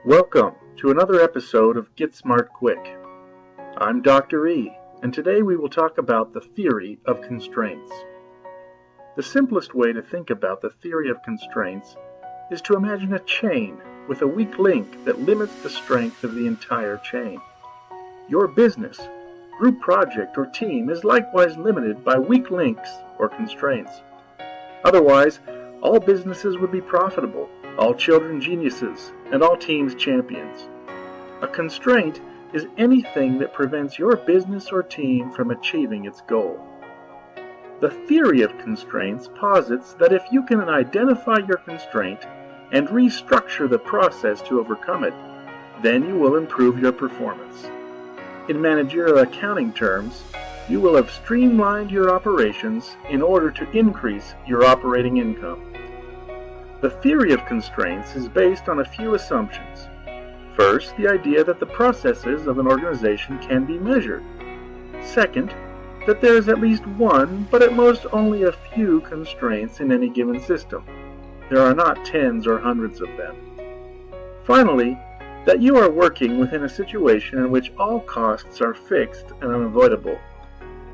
Welcome to another episode of Get Smart Quick. I'm Dr. E, and today we will talk about the theory of constraints. The simplest way to think about the theory of constraints is to imagine a chain with a weak link that limits the strength of the entire chain. Your business, group project, or team is likewise limited by weak links or constraints. Otherwise, all businesses would be profitable, all children geniuses, and all teams champions. A constraint is anything that prevents your business or team from achieving its goal. The theory of constraints posits that if you can identify your constraint and restructure the process to overcome it, then you will improve your performance. In managerial accounting terms, you will have streamlined your operations in order to increase your operating income. The theory of constraints is based on a few assumptions. First, the idea that the processes of an organization can be measured. Second, that there is at least one, but at most only a few constraints in any given system. There are not tens or hundreds of them. Finally, that you are working within a situation in which all costs are fixed and unavoidable.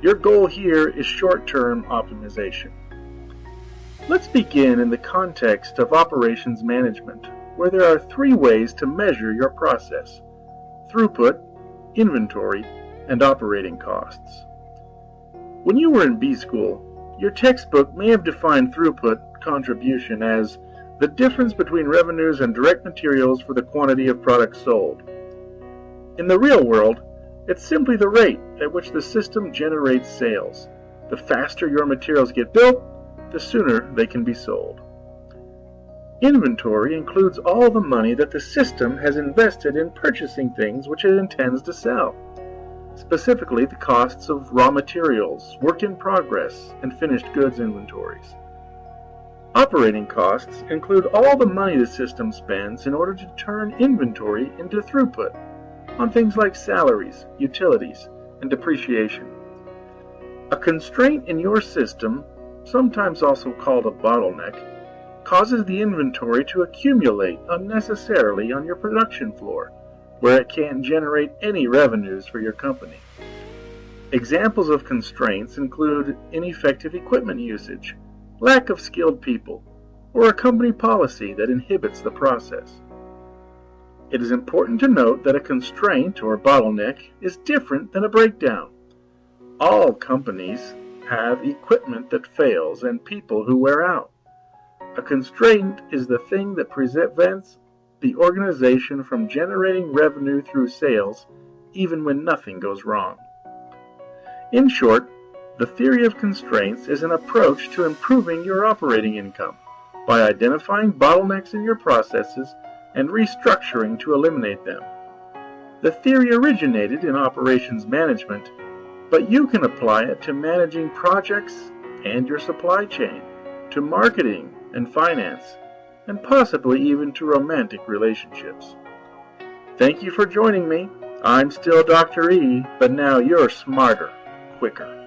Your goal here is short-term optimization. Let's begin in the context of operations management, where there are three ways to measure your process: throughput, inventory, and operating costs. When you were in B school, your textbook may have defined throughput contribution as the difference between revenues and direct materials for the quantity of products sold. In the real world, it's simply the rate at which the system generates sales. The faster your materials get built, the sooner they can be sold. Inventory includes all the money that the system has invested in purchasing things which it intends to sell, specifically the costs of raw materials, work in progress, and finished goods inventories. Operating costs include all the money the system spends in order to turn inventory into throughput on things like salaries, utilities, and depreciation. A constraint in your system, sometimes also called a bottleneck, causes the inventory to accumulate unnecessarily on your production floor, where it can't generate any revenues for your company. Examples of constraints include ineffective equipment usage, lack of skilled people, or a company policy that inhibits the process. It is important to note that a constraint or bottleneck is different than a breakdown. All companies have equipment that fails and people who wear out. A constraint is the thing that prevents the organization from generating revenue through sales even when nothing goes wrong. In short, the theory of constraints is an approach to improving your operating income by identifying bottlenecks in your processes and restructuring to eliminate them. The theory originated in operations management, but you can apply it to managing projects and your supply chain, to marketing and finance, and possibly even to romantic relationships. Thank you for joining me. I'm still Dr. E, but now you're smarter, quicker.